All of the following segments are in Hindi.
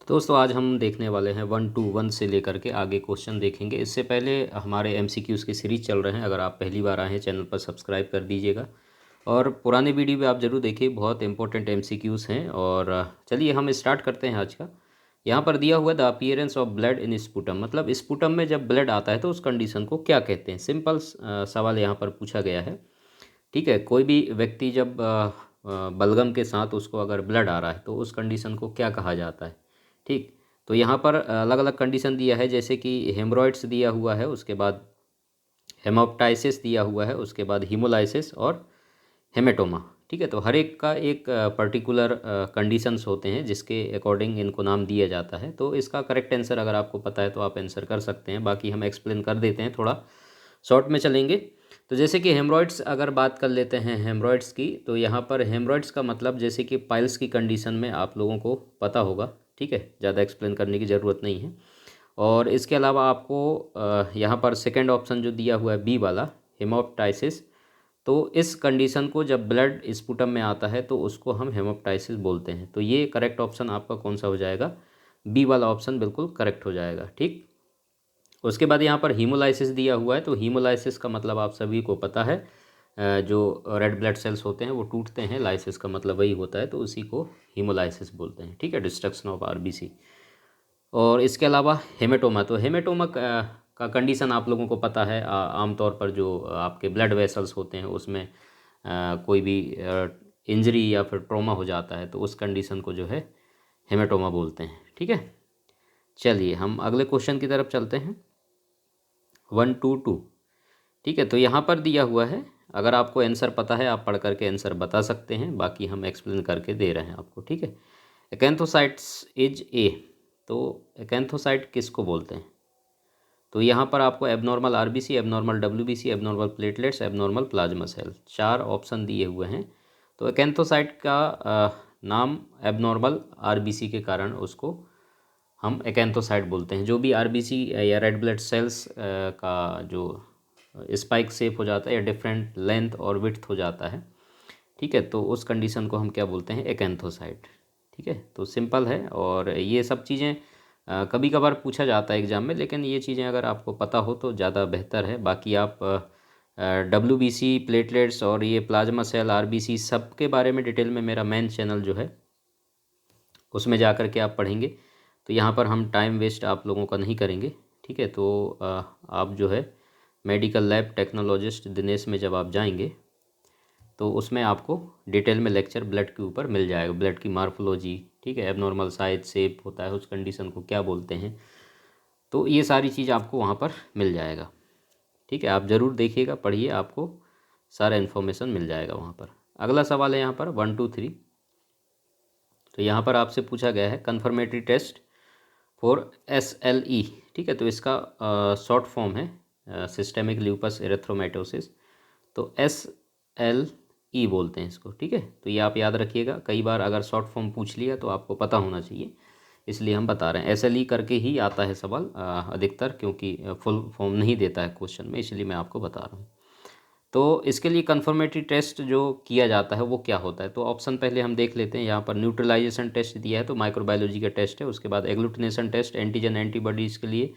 तो दोस्तों आज हम देखने वाले हैं 1 to 1 से लेकर के आगे क्वेश्चन देखेंगे। इससे पहले हमारे एमसीक्यूज़ की सीरीज़ चल रहे हैं। अगर आप पहली बार आए हैं चैनल पर सब्सक्राइब कर दीजिएगा और पुराने वीडियो भी आप ज़रूर देखिए, बहुत इंपॉर्टेंट एमसीक्यूज़ हैं। और चलिए हम स्टार्ट करते हैं आज का। यहाँ पर दिया हुआ the appearance of blood in sputum, मतलब स्पुटम में जब ब्लड आता है तो उस कंडीशन को क्या कहते हैं। सिंपल सवाल यहाँ पर पूछा गया है। ठीक है, कोई भी व्यक्ति जब बलगम के साथ उसको अगर ब्लड आ रहा है तो उस कंडीशन को क्या कहा जाता है। ठीक, तो यहाँ पर अलग अलग कंडीशन दिया है, जैसे कि हेमरॉइड्स दिया हुआ है, उसके बाद हेमोप्टाइसिस दिया हुआ है, उसके बाद हीमोलाइसिस और हेमेटोमा। ठीक है, तो हर एक का एक पर्टिकुलर कंडीशंस होते हैं जिसके अकॉर्डिंग इनको नाम दिया जाता है। तो इसका करेक्ट आंसर अगर आपको पता है तो आप आंसर कर सकते हैं, बाकी हम एक्सप्लेन कर देते हैं, थोड़ा शॉर्ट में चलेंगे। तो जैसे कि हेमरॉइड्स अगर बात कर लेते हैं हेमरॉइड्स की, तो यहाँ पर हेमरॉइड्स का मतलब जैसे कि पाइल्स की कंडीशन में आप लोगों को पता होगा। ठीक है, ज़्यादा एक्सप्लेन करने की ज़रूरत नहीं है। और इसके अलावा आपको यहाँ पर सेकंड ऑप्शन जो दिया हुआ है बी वाला, हेमोप्टाइसिस, तो इस कंडीशन को जब ब्लड स्पुटम में आता है तो उसको हम हेमोप्टाइसिस बोलते हैं। तो ये करेक्ट ऑप्शन आपका कौन सा हो जाएगा, बी वाला ऑप्शन बिल्कुल करेक्ट हो जाएगा। ठीक, उसके बाद यहाँ पर हीमोलाइसिस दिया हुआ है, तो हीमोलाइसिस का मतलब आप सभी को पता है, जो रेड ब्लड सेल्स होते हैं वो टूटते हैं, लाइसिस का मतलब वही होता है, तो उसी को हीमोलाइसिस बोलते हैं। ठीक है, डिस्ट्रक्शन ऑफ आरबीसी। और इसके अलावा हेमेटोमा, तो हेमेटोमा का कंडीशन आप लोगों को पता है। आमतौर पर जो आपके ब्लड वेसल्स होते हैं उसमें कोई भी इंजरी या फिर ट्रॉमा हो जाता है तो उस कंडीशन को जो है हेमेटोमा बोलते हैं। ठीक है, चलिए हम अगले क्वेश्चन की तरफ चलते हैं। 1 to 2। ठीक है, तो यहाँ पर दिया हुआ है, अगर आपको आंसर पता है आप पढ़ करके आंसर बता सकते हैं, बाकी हम एक्सप्लेन करके दे रहे हैं आपको। ठीक है, एकैंथोसाइट्स इज ए, तो एकैंथोसाइट किसको बोलते हैं। तो यहाँ पर आपको abnormal RBC, abnormal WBC, abnormal platelets, abnormal plasma cell, 4 option दिए हुए हैं। तो एकैंथोसाइट का नाम एबनॉर्मल आरबीसी के कारण उसको हम एकैंथोसाइट बोलते हैं। जो भी आरबीसी या रेड ब्लड सेल्स का जो स्पाइक शेप हो जाता है या डिफरेंट लेंथ और विड्थ हो जाता है, ठीक है, तो उस कंडीशन को हम क्या बोलते हैं, एकैंथोसाइट। ठीक है, तो सिंपल है। और ये सब चीज़ें कभी कभार पूछा जाता है एग्जाम में, लेकिन ये चीज़ें अगर आपको पता हो तो ज़्यादा बेहतर है। बाकी आप डब्ल्यूबीसी, प्लेटलेट्स और ये प्लाज्मा सेल, आरबीसी, सब के बारे में डिटेल में मेरा मेन चैनल जो है उसमें जा कर के आप पढ़ेंगे। तो यहाँ पर हम टाइम वेस्ट आप लोगों का नहीं करेंगे। ठीक है, तो आप जो है मेडिकल लैब टेक्नोलॉजिस्ट दिनेश में जब आप जाएंगे तो उसमें आपको डिटेल में लेक्चर ब्लड के ऊपर मिल जाएगा, ब्लड की मार्फोलॉजी। ठीक है, एबनॉर्मल साइज शेप होता है, उस कंडीशन को क्या बोलते हैं, तो ये सारी चीज़ आपको वहाँ पर मिल जाएगा। ठीक है, आप ज़रूर देखिएगा, पढ़िए, आपको सारा इन्फॉर्मेशन मिल जाएगा वहाँ पर। अगला सवाल है यहाँ पर 1 to 3। तो यहाँ पर आपसे पूछा गया है कन्फर्मेटरी टेस्ट फॉर SLE। ठीक है, तो इसका शॉर्ट फॉर्म है सिस्टेमिक ल्यूपस एरिथ्रोमाटोसिस, तो SLE बोलते हैं इसको। ठीक है, तो ये आप याद रखिएगा, कई बार अगर शॉर्ट फॉर्म पूछ लिया तो आपको पता होना चाहिए, इसलिए हम बता रहे हैं। SLE करके ही आता है सवाल अधिकतर, क्योंकि फुल फॉर्म नहीं देता है क्वेश्चन में, इसलिए मैं आपको बता रहा हूँ। तो इसके लिए कन्फर्मेटरी टेस्ट जो किया जाता है वो क्या होता है, तो ऑप्शन पहले हम देख लेते हैं। यहाँ पर न्यूट्रलाइजेशन टेस्ट दिया है, तो माइक्रोबायोलॉजी का टेस्ट है। उसके बाद एग्लूटिनेशन टेस्ट, एंटीजन एंटीबॉडीज़ के लिए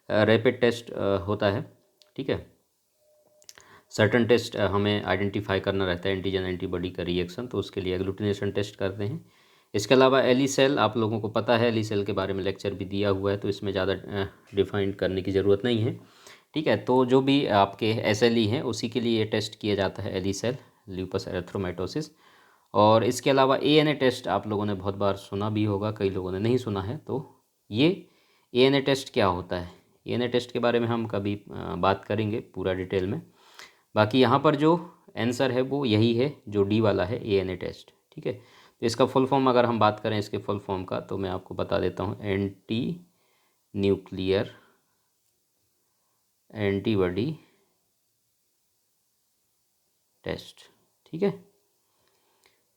रैपिड टेस्ट होता है। ठीक है, सर्टन टेस्ट हमें आइडेंटिफाई करना रहता है एंटीजन एंटीबॉडी का रिएक्शन, तो उसके लिए एग्लूटिनेशन टेस्ट करते हैं। इसके अलावा एली सेल, आप लोगों को पता है एली सेल के बारे में लेक्चर भी दिया हुआ है, तो इसमें ज़्यादा डिफाइन करने की ज़रूरत नहीं है। ठीक है, तो जो भी आपके SLE हैं उसी के लिए ये टेस्ट किया जाता है, एली सेल, ल्यूपस एरिथ्रोमाटोसिस। और इसके अलावा ANA टेस्ट आप लोगों ने बहुत बार सुना भी होगा, कई लोगों ने नहीं सुना है। तो ये ANA टेस्ट क्या होता है, ANA टेस्ट के बारे में हम कभी बात करेंगे पूरा डिटेल में। बाकी यहाँ पर जो आंसर है वो यही है जो डी वाला है, ANA टेस्ट। ठीक है, तो इसका फुल फॉर्म अगर हम बात करें इसके फुल फॉर्म का, तो मैं आपको बता देता हूँ, एंटी न्यूक्लियर एंटीबॉडी टेस्ट। ठीक है,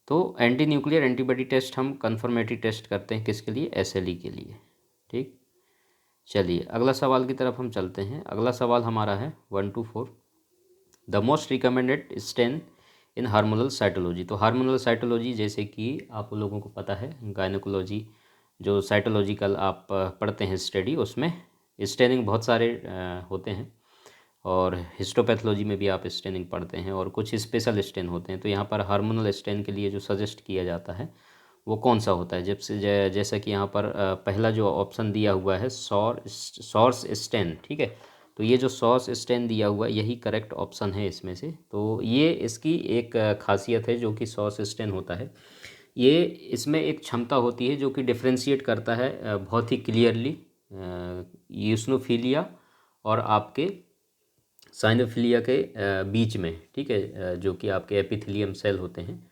तो एंटी न्यूक्लियर एंटीबॉडी टेस्ट हम कन्फर्मेटरी टेस्ट करते हैं, किसके लिए, SLE के लिए। ठीक, चलिए अगला सवाल की तरफ हम चलते हैं। अगला सवाल हमारा है 1 to 4। The most recommended stain in hormonal cytology, तो हार्मोनल साइटोलॉजी जैसे कि आप लोगों को पता है गायनेकोलॉजी जो साइटोलॉजिकल आप पढ़ते हैं स्टडी, उसमें स्टेनिंग बहुत सारे होते हैं, और हिस्टोपैथोलॉजी में भी आप स्टेनिंग पढ़ते हैं, और कुछ स्पेशल स्टेन होते हैं। तो यहाँ पर हार्मोनल स्टेन के लिए जो सजेस्ट किया जाता है वो कौन सा होता है, जैसा कि यहाँ पर पहला जो ऑप्शन दिया हुआ है सॉर्स स्टेन, ठीक है। तो ये जो सॉर्स स्टेन दिया हुआ है यही करेक्ट ऑप्शन है इसमें से। तो ये इसकी एक खासियत है जो कि सॉर्स स्टेन होता है। ये इसमें एक क्षमता होती है जो कि डिफ्रेंशिएट करता है बहुत ही क्लियरली यूस्नोफिलिया और आपके साइनोफिलिया के बीच में, ठीक है, जो कि आपके एपिथेलियम सेल होते हैं।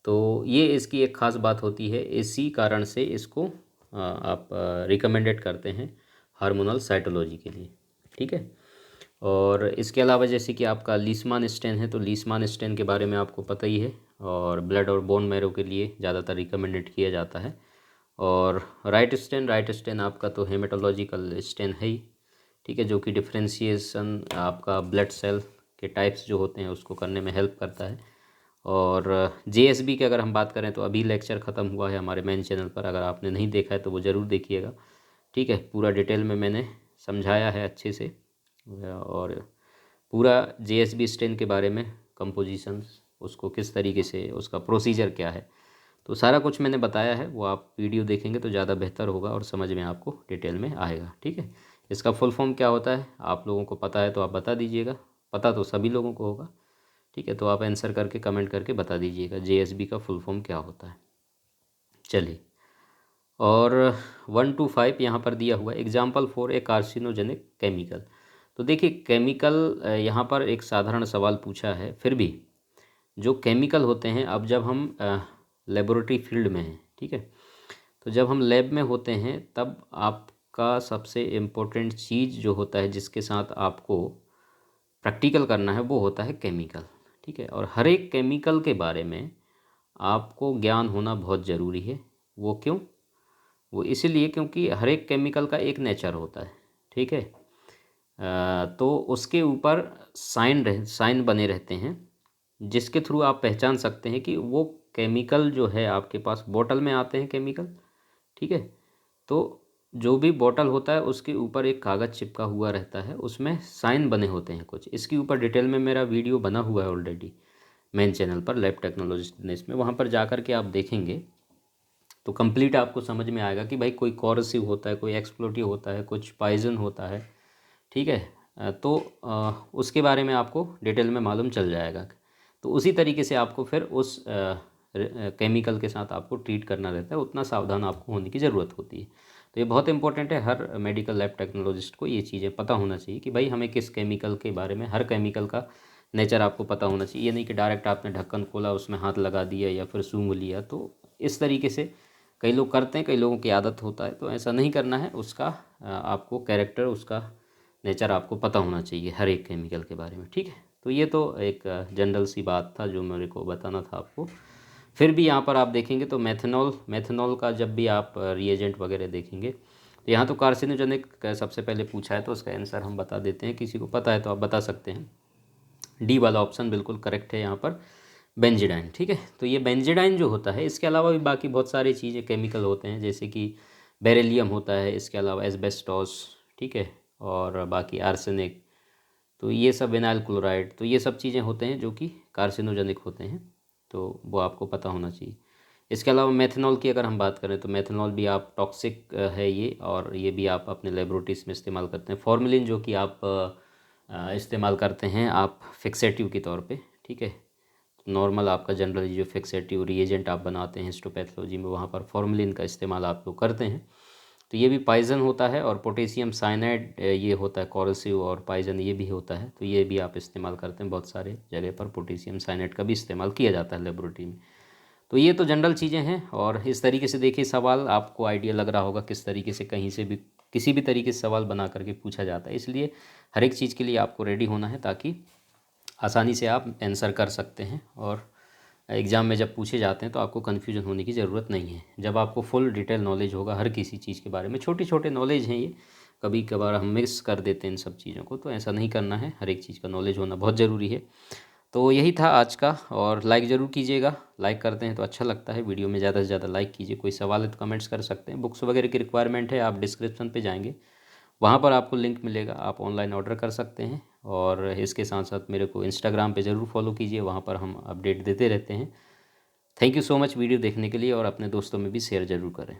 तो ये इसकी एक ख़ास बात होती है, इसी कारण से इसको आप रिकमेंडेड करते हैं हार्मोनल साइटोलॉजी के लिए, ठीक है। और इसके अलावा जैसे कि आपका लीसमान स्टेन है, तो लीसमान स्टेन के बारे में आपको पता ही है, और ब्लड और बोन मैरो के लिए ज़्यादातर रिकमेंडेड किया जाता है। और राइट स्टेन आपका तो हेमेटोलॉजिकल स्टेन है ही, ठीक है, जो कि डिफ्रेंशिएशन आपका ब्लड सेल के टाइप्स जो होते हैं उसको करने में हेल्प करता है। और जेएसबी की अगर हम बात करें तो अभी लेक्चर ख़त्म हुआ है हमारे मेन चैनल पर, अगर आपने नहीं देखा है तो वो ज़रूर देखिएगा, ठीक है। पूरा डिटेल में मैंने समझाया है अच्छे से, और पूरा जेएसबी स्टेन के बारे में, कंपोजिशन, उसको किस तरीके से, उसका प्रोसीजर क्या है, तो सारा कुछ मैंने बताया है। वो आप वीडियो देखेंगे तो ज़्यादा बेहतर होगा और समझ में आपको डिटेल में आएगा, ठीक है। इसका फुल फॉर्म क्या होता है आप लोगों को पता है तो आप बता दीजिएगा, पता तो सभी लोगों को होगा, ठीक है। तो आप आंसर करके कमेंट करके बता दीजिएगा जेएसबी का फुल फॉर्म क्या होता है। चलिए, और 1 to 5 यहाँ पर दिया हुआ है, example for a carcinogenic chemical. तो देखिए केमिकल, यहाँ पर एक साधारण सवाल पूछा है, फिर भी जो केमिकल होते हैं, अब जब हम लेबोरेटरी फील्ड में हैं, ठीक है, तो जब हम लैब में होते हैं तब आपका सबसे इम्पोर्टेंट चीज़ जो होता है जिसके साथ आपको प्रैक्टिकल करना है वो होता है केमिकल, ठीक है। और हर एक केमिकल के बारे में आपको ज्ञान होना बहुत ज़रूरी है। वो क्यों? वो इसलिए क्योंकि हर एक केमिकल का एक नेचर होता है, ठीक है। तो उसके ऊपर साइन बने रहते हैं जिसके थ्रू आप पहचान सकते हैं कि वो केमिकल जो है आपके पास, बोतल में आते हैं केमिकल, ठीक है। तो जो भी बोतल होता है उसके ऊपर एक कागज़ चिपका हुआ रहता है, उसमें साइन बने होते हैं कुछ। इसके ऊपर डिटेल में मेरा वीडियो बना हुआ है ऑलरेडी मेन चैनल पर, लैब टेक्नोलॉजिस्ट में, वहाँ पर जा कर के आप देखेंगे तो कंप्लीट आपको समझ में आएगा कि भाई कोई कोरोसिव होता है, कोई एक्सप्लोटिव होता है, कुछ पॉइजन होता है, ठीक है। तो उसके बारे में आपको डिटेल में मालूम चल जाएगा। तो उसी तरीके से आपको फिर उस केमिकल के साथ आपको ट्रीट करना रहता है, उतना सावधान आपको होने की ज़रूरत होती है। तो ये बहुत इंपॉर्टेंट है, हर मेडिकल लैब टेक्नोलॉजिस्ट को ये चीज़ें पता होना चाहिए कि भाई हमें किस केमिकल के बारे में, हर केमिकल का नेचर आपको पता होना चाहिए। ये नहीं कि डायरेक्ट आपने ढक्कन खोला, उसमें हाथ लगा दिया या फिर सूंघ लिया। तो इस तरीके से कई लोग करते हैं, कई लोगों की आदत होता है, तो ऐसा नहीं करना है। उसका आपको कैरेक्टर, उसका नेचर आपको पता होना चाहिए हर एक केमिकल के बारे में, ठीक है। तो ये तो एक जनरल सी बात था जो मेरे को बताना था आपको। फिर भी यहाँ पर आप देखेंगे तो मेथनॉल का जब भी आप रिएजेंट वगैरह देखेंगे तो यहाँ तो कार्सिनोजेनिक सबसे पहले पूछा है, तो उसका आंसर हम बता देते हैं। किसी को पता है तो आप बता सकते हैं। डी वाला ऑप्शन बिल्कुल करेक्ट है यहाँ पर, बेंजीडाइन, ठीक है। तो ये बेंजीडाइन जो होता है, इसके अलावा भी बाकी बहुत सारी चीज़ें केमिकल होते हैं, जैसे कि बेरिलियम होता है, इसके अलावा एस्बेस्टॉस, ठीक है, और बाकी आर्सेनिक, तो ये सब, विनाइल क्लोराइड, तो ये सब चीज़ें होते हैं जो कि कार्सिनोजेनिक होते हैं, तो वो आपको पता होना चाहिए। इसके अलावा मेथनॉल की अगर हम बात करें तो मेथनॉल भी आप टॉक्सिक है ये, और ये भी आप अपने लेबोरेटरीज में इस्तेमाल करते हैं। फॉर्मेलिन जो कि आप इस्तेमाल करते हैं आप फिक्सेटिव के तौर पे, ठीक है। नॉर्मल आपका जनरली जो फिक्सेटिव रिएजेंट आप बनाते हैं हिस्टोपैथोलॉजी में, वहाँ पर फॉर्मेलिन का इस्तेमाल आप लोग करते हैं। तो ये भी पॉइजन होता है, और पोटेशियम साइनाइड ये होता है कोरोसिव, और पॉइजन ये भी होता है। तो ये भी आप इस्तेमाल करते हैं, बहुत सारे जगह पर पोटेशियम साइनाइड का भी इस्तेमाल किया जाता है लेबोरेटरी में। तो ये तो जनरल चीज़ें हैं। और इस तरीके से देखिए, सवाल आपको आइडिया लग रहा होगा किस तरीके से कहीं से भी किसी भी तरीके से सवाल बना करके पूछा जाता है। इसलिए हर एक चीज़ के लिए आपको रेडी होना है, ताकि आसानी से आप आंसर कर सकते हैं, और एग्ज़ाम में जब पूछे जाते हैं तो आपको कन्फ्यूजन होने की ज़रूरत नहीं है। जब आपको फुल डिटेल नॉलेज होगा हर किसी चीज़ के बारे में, छोटे छोटे नॉलेज हैं ये, कभी कभार हम मिस कर देते हैं इन सब चीज़ों को, तो ऐसा नहीं करना है। हर एक चीज़ का नॉलेज होना बहुत ज़रूरी है। तो यही था आज का, और लाइक ज़रूर कीजिएगा। लाइक करते हैं तो अच्छा लगता है, वीडियो में ज़्यादा से ज़्यादा लाइक कीजिए। कोई सवाल है तो कमेंट्स कर सकते हैं। बुक्स वगैरह की रिक्वायरमेंट है, आप डिस्क्रिप्शन पे जाएंगे, वहाँ पर आपको लिंक मिलेगा, आप ऑनलाइन ऑर्डर कर सकते हैं। और इसके साथ साथ मेरे को इंस्टाग्राम पे ज़रूर फॉलो कीजिए, वहाँ पर हम अपडेट देते रहते हैं। Thank you so much video देखने के लिए, और अपने दोस्तों में भी शेयर ज़रूर करें।